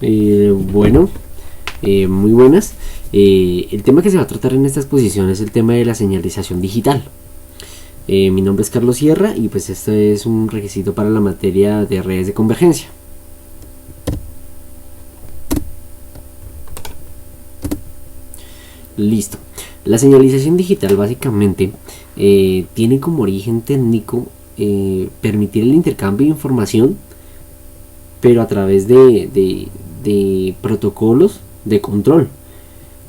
Bueno, muy buenas. El tema que se va a tratar en esta exposición es el tema de la señalización digital. Mi nombre es Carlos Sierra y pues esto es un requisito para la materia de redes de convergencia. Listo. La señalización digital básicamente tiene como origen técnico permitir el intercambio de información, pero a través de protocolos de control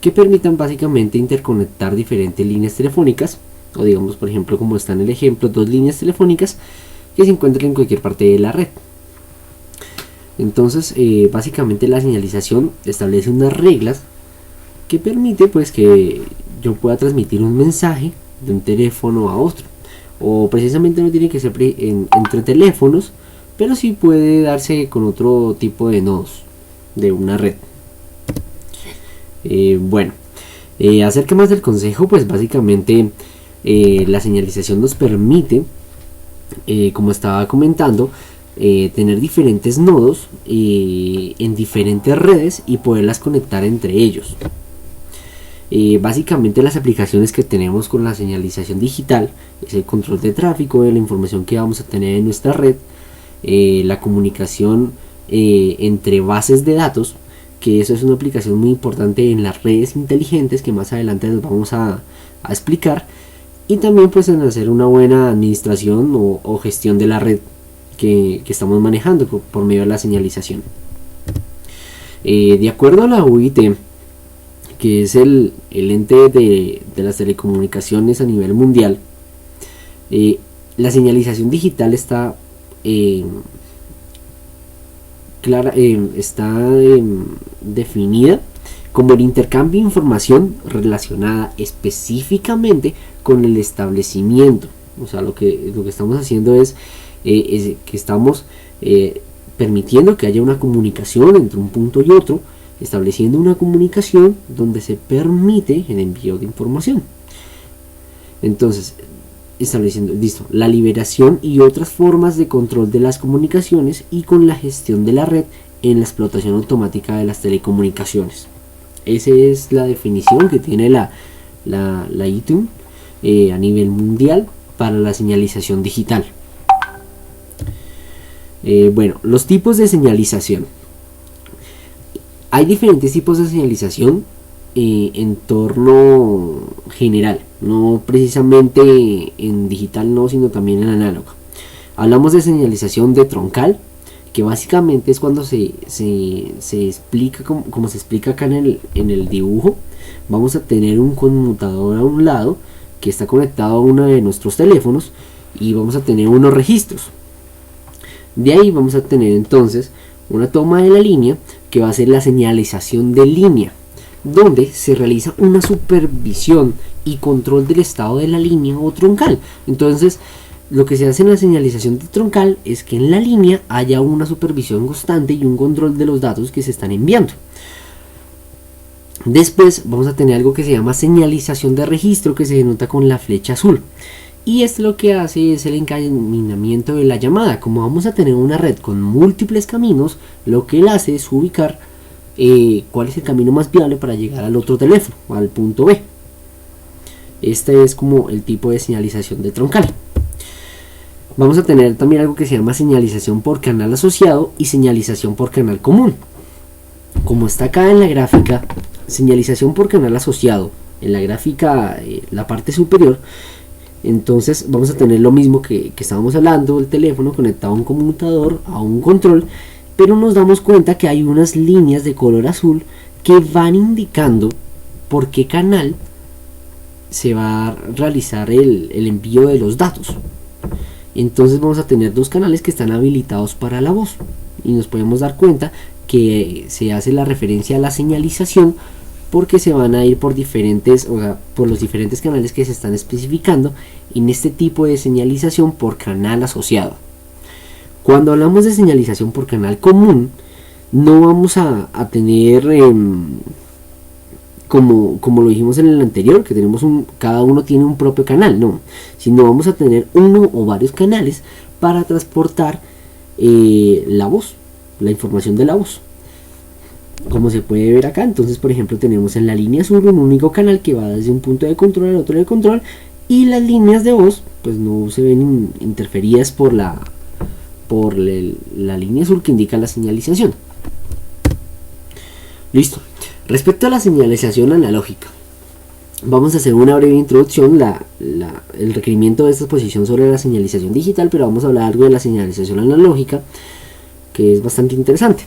que permitan básicamente interconectar diferentes líneas telefónicas, o digamos por ejemplo como está en el ejemplo, dos líneas telefónicas que se encuentran en cualquier parte de la red. Entonces básicamente la señalización establece unas reglas que permite pues que yo pueda transmitir un mensaje de un teléfono a otro, o precisamente no tiene que ser entre teléfonos, pero sí puede darse con otro tipo de nodos de una red. Acerca más del consejo, pues básicamente la señalización nos permite, como estaba comentando, tener diferentes nodos en diferentes redes y poderlas conectar entre ellos. Básicamente las aplicaciones que tenemos con la señalización digital es el control de tráfico de la información que vamos a tener en nuestra red, la comunicación entre bases de datos, que eso es una aplicación muy importante en las redes inteligentes que más adelante les vamos a explicar, y también pues en hacer una buena administración o gestión de la red que estamos manejando por medio de la señalización. De acuerdo a la UIT, que es el ente de las telecomunicaciones a nivel mundial, la señalización digital está definida como el intercambio de información relacionada específicamente con el establecimiento. O sea, lo que estamos haciendo es que estamos permitiendo que haya una comunicación entre un punto y otro, estableciendo una comunicación donde se permite el envío de información. Entonces, estableciendo la liberación y otras formas de control de las comunicaciones y con la gestión de la red en la explotación automática de las telecomunicaciones. Esa es la definición que tiene la ITUM a nivel mundial para la señalización digital. Los tipos de señalización. Hay diferentes tipos de señalización en torno general, no precisamente en digital, no, sino también en análogo. Hablamos de señalización de troncal, que básicamente es cuando se explica como se explica acá en el dibujo. Vamos a tener un conmutador a un lado que está conectado a uno de nuestros teléfonos y vamos a tener unos registros. De ahí vamos a tener entonces una toma de la línea que va a ser la señalización de línea, donde se realiza una supervisión y control del estado de la línea o troncal. Entonces, lo que se hace en la señalización de troncal es que en la línea haya una supervisión constante y un control de los datos que se están enviando. Después vamos a tener algo que se llama señalización de registro, que se denota con la flecha azul. Y esto lo que hace es el encaminamiento de la llamada. Como vamos a tener una red con múltiples caminos, lo que él hace es ubicar cuál es el camino más viable para llegar al otro teléfono, al punto B. Este es como el tipo de señalización de troncal. Vamos a tener también algo que se llama señalización por canal asociado y señalización por canal común. Como está acá en la gráfica, señalización por canal asociado, en la gráfica, la parte superior, entonces vamos a tener lo mismo que estábamos hablando, el teléfono conectado a un conmutador, a un control, pero nos damos cuenta que hay unas líneas de color azul que van indicando por qué canal se va a realizar el envío de los datos. Entonces vamos a tener dos canales que están habilitados para la voz y nos podemos dar cuenta que se hace la referencia a la señalización porque se van a ir por por los diferentes canales que se están especificando en este tipo de señalización por canal asociado. Cuando hablamos de señalización por canal común, no vamos a tener como lo dijimos en el anterior, que cada uno tiene un propio canal, no, sino vamos a tener uno o varios canales para transportar la voz, la información de la voz. como se puede ver acá. Entonces, por ejemplo, tenemos en la línea azul un único canal que va desde un punto de control al otro de control, y las líneas de voz pues no se ven interferidas por la línea azul que indica la señalización. Listo. Respecto a la señalización analógica, vamos a hacer una breve introducción, el requerimiento de esta exposición sobre la señalización digital, pero vamos a hablar algo de la señalización analógica, que es bastante interesante.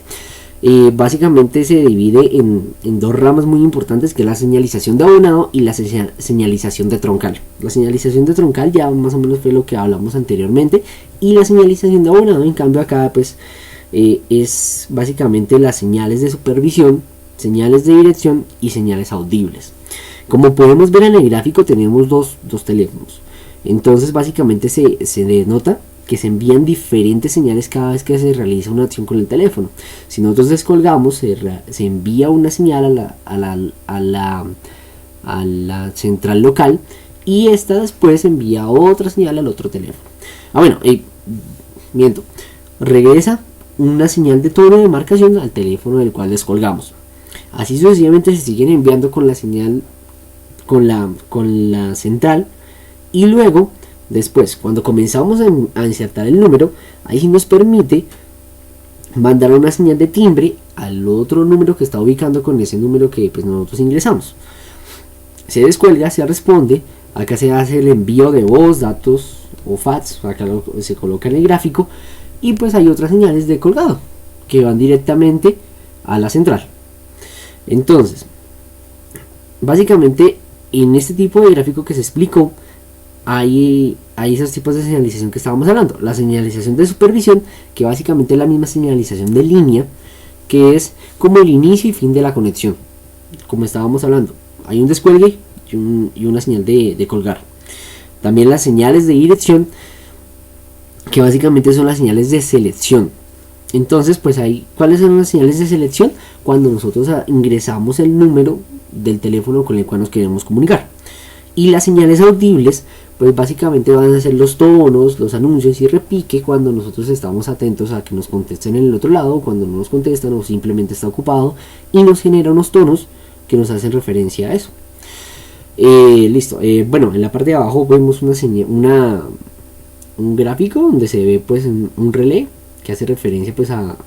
Básicamente se divide en dos ramas muy importantes, que es la señalización de abonado y la señalización de troncal. La señalización de troncal ya más o menos fue lo que hablamos anteriormente, y la señalización de abonado, en cambio, acá pues es básicamente las señales de supervisión, señales de dirección y señales audibles. Como podemos ver en el gráfico, tenemos dos teléfonos. Entonces básicamente se denota que se envían diferentes señales cada vez que se realiza una acción con el teléfono. Si nosotros descolgamos, se envía una señal a la central local, y esta después envía otra señal al otro teléfono. Regresa una señal de tono de marcación al teléfono del cual descolgamos. Así sucesivamente se siguen enviando con la señal con la central, y luego después, cuando comenzamos a insertar el número, ahí sí nos permite mandar una señal de timbre al otro número que está ubicando con ese número que pues nosotros ingresamos. Se descuelga, se responde, acá se hace el envío de voz, datos o fax, acá se coloca en el gráfico, y pues hay otras señales de colgado que van directamente a la central. Entonces, básicamente en este tipo de gráfico que se explicó, hay esos tipos de señalización que estábamos hablando. La señalización de supervisión, que básicamente es la misma señalización de línea, que es como el inicio y fin de la conexión. Como estábamos hablando, hay un descuelgue y una señal de colgar. También las señales de dirección, que básicamente son las señales de selección. Entonces, pues ¿cuáles son las señales de selección? Cuando nosotros ingresamos el número del teléfono con el cual nos queremos comunicar. Y las señales audibles, pues básicamente van a ser los tonos, los anuncios y repique cuando nosotros estamos atentos a que nos contesten en el otro lado, cuando no nos contestan o simplemente está ocupado, y nos genera unos tonos que nos hacen referencia a eso. Listo. En la parte de abajo vemos un gráfico donde se ve pues un relé que hace referencia pues a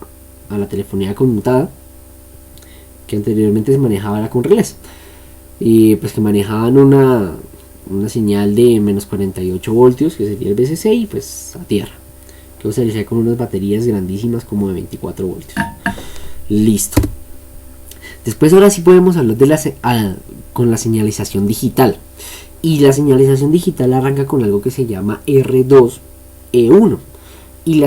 la telefonía conmutada, que anteriormente se manejaba con relés, y pues que manejaban una señal de menos 48 voltios, que sería el VCC, y pues a tierra, que usaría con unas baterías grandísimas como de 24 voltios. Listo. Después ahora sí podemos hablar de con la señalización digital, y la señalización digital arranca con algo que se llama R2E1, y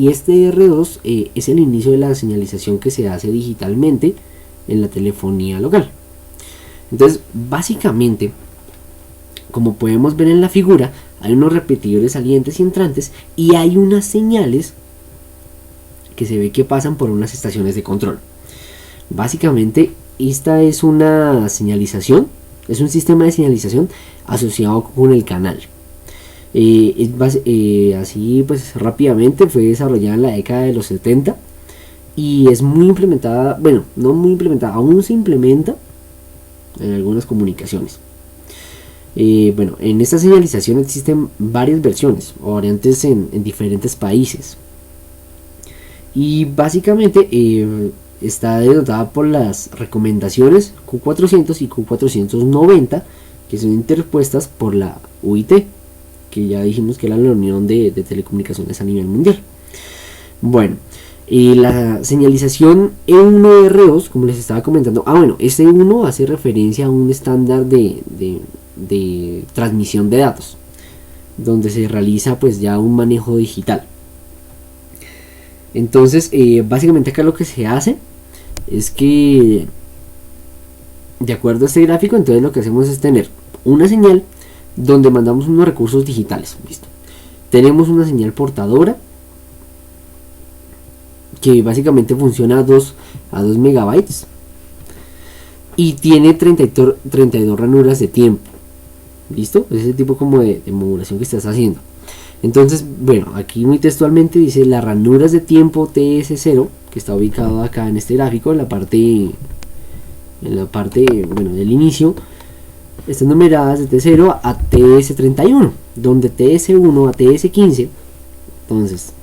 este R2 es el inicio de la señalización que se hace digitalmente en la telefonía local. Entonces básicamente, como podemos ver en la figura, hay unos repetidores salientes y entrantes, y hay unas señales que se ve que pasan por unas estaciones de control. Básicamente esta es una señalización, es un sistema de señalización asociado con el canal. Así pues rápidamente fue desarrollada en la década de los 70, y es muy implementada, no muy implementada, aún se implementa en algunas comunicaciones. En esta señalización existen varias versiones o variantes en diferentes países, y básicamente está denotada por las recomendaciones Q400 y Q490, que son interpuestas por la UIT, que ya dijimos que era la Unión de Telecomunicaciones a nivel mundial. La señalización E1R2, como les estaba comentando, este E1 hace referencia a un estándar de transmisión de datos, donde se realiza pues ya un manejo digital. Entonces básicamente acá lo que se hace es que, de acuerdo a este gráfico, entonces lo que hacemos es tener una señal donde mandamos unos recursos digitales. Listo. Tenemos una señal portadora que básicamente funciona a 2 megabytes y tiene 32 ranuras de tiempo. ¿Listo? Es ese tipo como de modulación que estás haciendo. Entonces, aquí muy textualmente dice: las ranuras de tiempo TS0 que está ubicado acá en este gráfico, en la parte bueno, del inicio, están numeradas de T0 a TS31, donde TS1 a TS15. Entonces,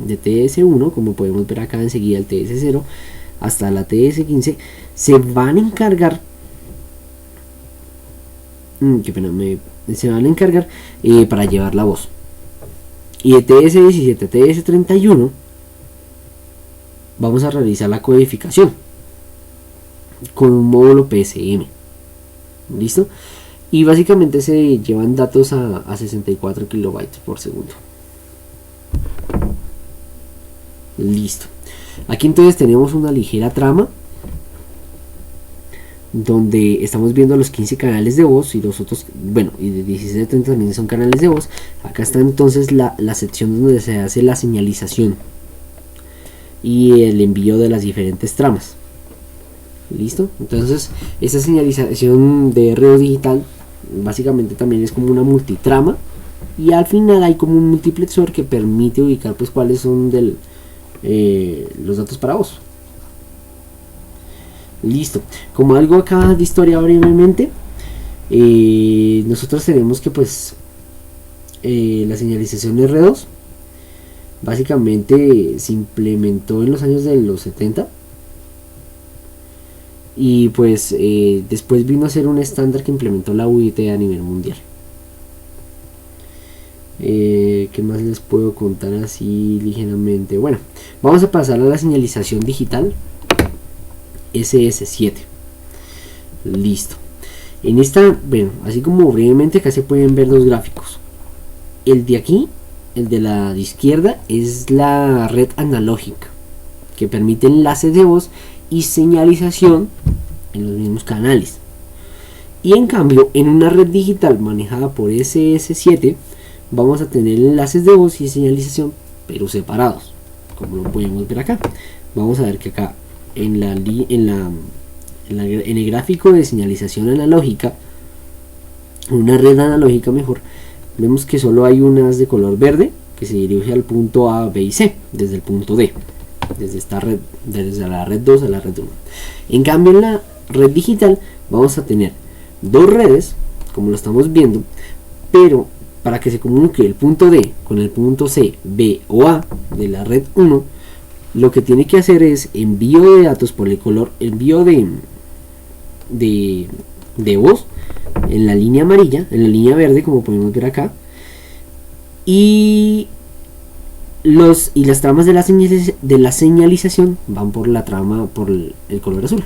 de TS1, como podemos ver acá enseguida, el TS0 hasta la TS15 se van a encargar para llevar la voz. Y de TS17 a TS31 vamos a realizar la codificación con un módulo PSM. ¿Listo? Y básicamente se llevan datos a 64 kilobytes por segundo. Listo. Aquí entonces tenemos una ligera trama donde estamos viendo los 15 canales de voz y los otros, bueno, y de 16 a 30 también son canales de voz. Acá está entonces la sección donde se hace la señalización y el envío de las diferentes tramas. Listo. Entonces esta señalización de R2 digital básicamente también es como una multitrama, y al final hay como un multiplexor que permite ubicar pues cuáles son los datos para voz. Listo. Como algo acá de historia brevemente, nosotros tenemos que pues la señalización R2 básicamente se implementó en los años de los 70, y pues después vino a ser un estándar que implementó la UIT a nivel mundial. ¿Qué más les puedo contar así ligeramente? Bueno, vamos a pasar a la señalización digital SS7. Listo. En esta, bueno, así como brevemente acá se pueden ver dos gráficos. El de aquí, el de la izquierda, es la red analógica, que permite enlaces de voz y señalización en los mismos canales. Y en cambio, en una red digital manejada por SS7 vamos a tener enlaces de voz y señalización, pero separados, como lo podemos ver acá. Vamos a ver que acá en el gráfico de señalización analógica, una red analógica mejor, vemos que solo hay unas de color verde que se dirige al punto A, B y C desde el punto D, desde esta red, desde la red 2 a la red 1. En cambio, en la red digital vamos a tener dos redes, como lo estamos viendo, pero para que se comunique el punto D con el punto C, B o A de la red 1, lo que tiene que hacer es envío de datos por el color, envío de voz en la línea amarilla, en la línea verde, como podemos ver acá, y las tramas de la señalización van por la trama, por el color azul.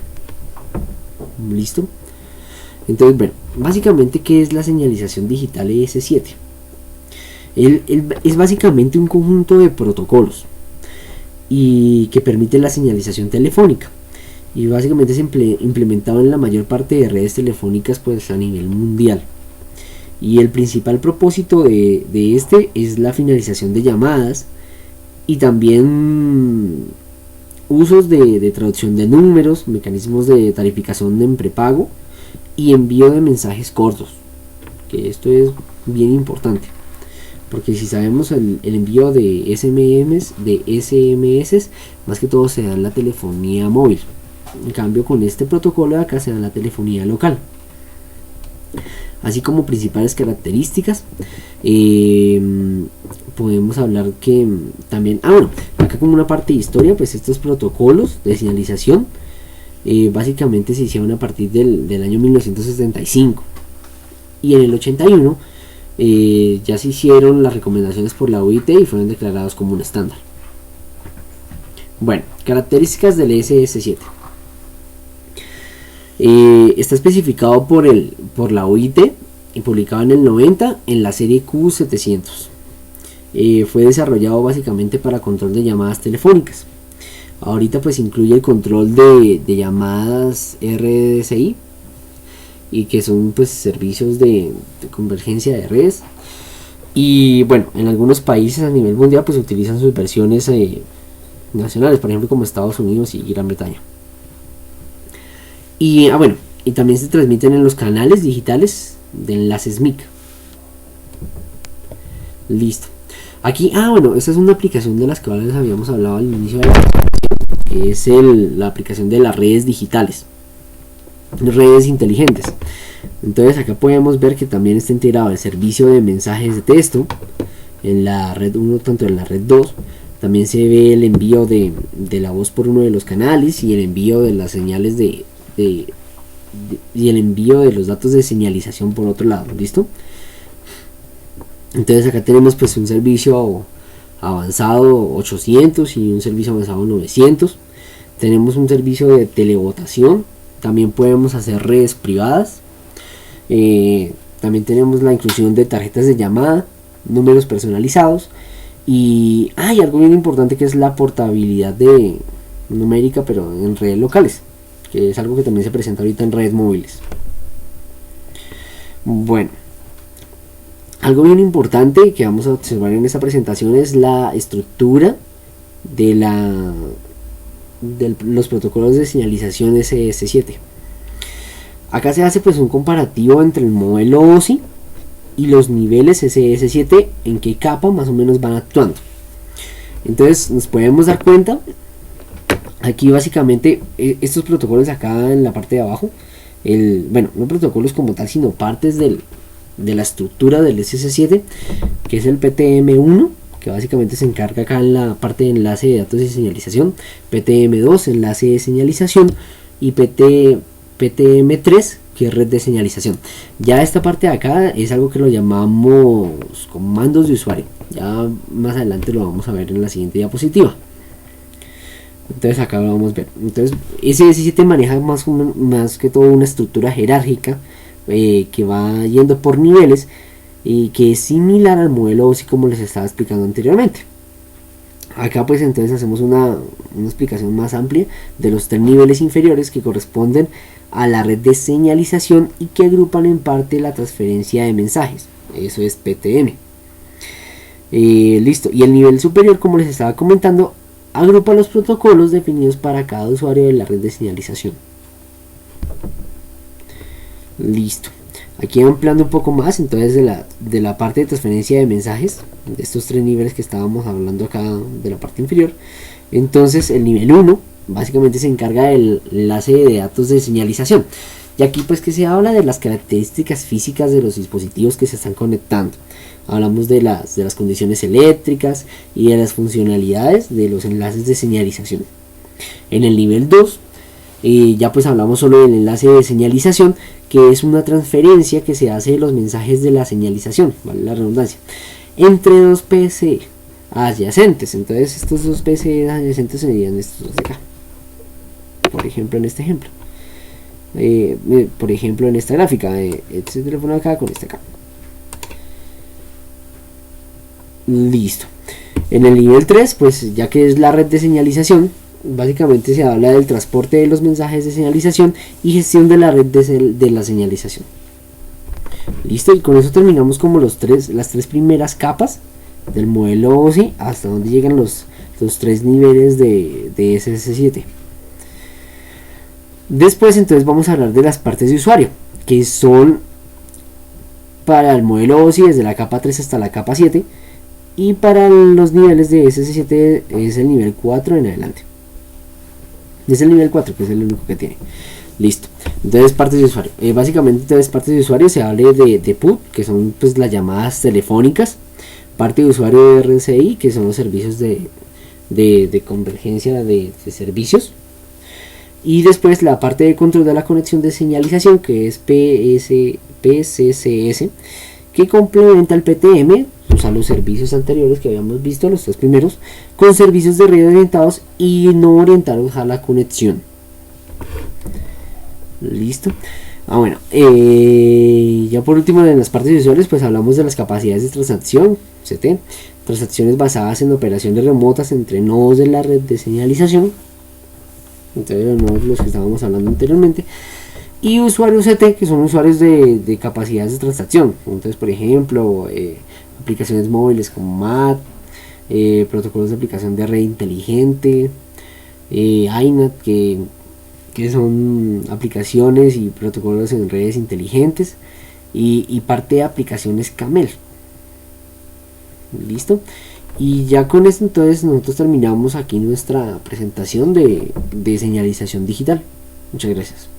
Listo. Entonces, bueno, básicamente, ¿qué es la señalización digital ES7? Es básicamente un conjunto de protocolos y que permite la señalización telefónica, y básicamente es implementado en la mayor parte de redes telefónicas pues a nivel mundial. Y el principal propósito de este es la finalización de llamadas y también usos de traducción de números, mecanismos de tarificación en prepago y envío de mensajes cortos, que esto es bien importante, porque si sabemos el envío de SMS, más que todo se da en la telefonía móvil. En cambio, con este protocolo de acá se da en la telefonía local. Así como principales características, podemos hablar que también, bueno, acá como una parte de historia, pues estos protocolos de señalización básicamente se hicieron a partir del año 1975, y en el 81 ya se hicieron las recomendaciones por la OIT y fueron declarados como un estándar. Bueno, características del SS7. Está especificado por la OIT y publicado en el 90 en la serie Q700. Fue desarrollado básicamente para control de llamadas telefónicas. Ahorita pues incluye el control de llamadas RDSI, y que son pues servicios de convergencia de redes. Y bueno, en algunos países a nivel mundial pues utilizan sus versiones nacionales, por ejemplo como Estados Unidos y Gran Bretaña. Y bueno, y también se transmiten en los canales digitales de enlaces MIC. Listo. Aquí, bueno, esta es una aplicación de las que les habíamos hablado al inicio de la que es la aplicación de las redes digitales, redes inteligentes. Entonces acá podemos ver que también está integrado el servicio de mensajes de texto en la red 1, tanto en la red 2. También se ve el envío de la voz por uno de los canales y el envío de las señales y el envío de los datos de señalización por otro lado. ¿Listo? Entonces acá tenemos pues un servicio avanzado 800 y un servicio avanzado 900. Tenemos un servicio de televotación. También podemos hacer redes privadas. También tenemos la inclusión de tarjetas de llamada, números personalizados. Y hay algo bien importante, que es la portabilidad numérica, pero en redes locales, que es algo que también se presenta ahorita en redes móviles. Bueno, algo bien importante que vamos a observar en esta presentación es la estructura de los protocolos de señalización SS7. Acá se hace pues un comparativo entre el modelo OSI y los niveles SS7, en qué capa más o menos van actuando. Entonces nos podemos dar cuenta aquí básicamente estos protocolos acá en la parte de abajo, bueno, no protocolos como tal, sino partes de la estructura del SS7, que es el PTM1, que básicamente se encarga acá en la parte de enlace de datos y señalización, PTM2, enlace de señalización, y PTM3, que es red de señalización. Ya esta parte de acá es algo que lo llamamos comandos de usuario. Ya más adelante lo vamos a ver en la siguiente diapositiva. Entonces acá lo vamos a ver. Entonces SS7 maneja más que todo una estructura jerárquica que va yendo por niveles, y que es similar al modelo OSI como les estaba explicando anteriormente. Acá pues entonces hacemos una explicación más amplia de los 3 niveles inferiores que corresponden a la red de señalización y que agrupan en parte la transferencia de mensajes. Eso es PTM. Listo. Y el nivel superior, como les estaba comentando, agrupa los protocolos definidos para cada usuario de la red de señalización. Listo. Aquí ampliando un poco más entonces de la parte de transferencia de mensajes, de estos 3 niveles que estábamos hablando acá de la parte inferior. Entonces el nivel 1 básicamente se encarga del enlace de datos de señalización, y aquí pues que se habla de las características físicas de los dispositivos que se están conectando. Hablamos de las condiciones eléctricas y de las funcionalidades de los enlaces de señalización. En el nivel 2 ya pues hablamos solo del enlace de señalización, que es una transferencia que se hace de los mensajes de la señalización, vale la redundancia, entre 2 PCE adyacentes. Entonces estos 2 PCE adyacentes serían estos dos de acá, por ejemplo en este ejemplo, por ejemplo en esta gráfica, este teléfono acá con este acá. Listo. En el nivel 3 pues ya que es la red de señalización, básicamente se habla del transporte de los mensajes de señalización y gestión de la red de la señalización. Listo, y con eso terminamos como las 3 primeras capas del modelo OSI, hasta donde llegan los 3 niveles de SS7. Después entonces vamos a hablar de las partes de usuario, que son para el modelo OSI desde la capa 3 hasta la capa 7, y para los niveles de SS7 es el nivel 4 en adelante. Es el nivel 4 que es el único que tiene. Listo. Entonces partes de usuario. Básicamente entonces partes de usuario se habla de PUT, que son pues las llamadas telefónicas. Parte de usuario de RCI, que son los servicios de convergencia de servicios. Y después la parte de control de la conexión de señalización, que es PCCS, que complementa el PTM, o sea, los servicios anteriores que habíamos visto, los 3 primeros, con servicios de red orientados y no orientados a la conexión. Listo. Bueno, ya por último en las partes visuales pues hablamos de las capacidades de transacción, CT, transacciones basadas en operaciones remotas entre nodos de la red de señalización, entonces los que estábamos hablando anteriormente, y usuarios CT, que son usuarios de capacidades de transacción. Entonces, por ejemplo, aplicaciones móviles como MAT, protocolos de aplicación de red inteligente, INAT, que son aplicaciones y protocolos en redes inteligentes, y parte de aplicaciones Camel. Listo. Y ya con esto entonces nosotros terminamos aquí nuestra presentación de señalización digital. Muchas gracias.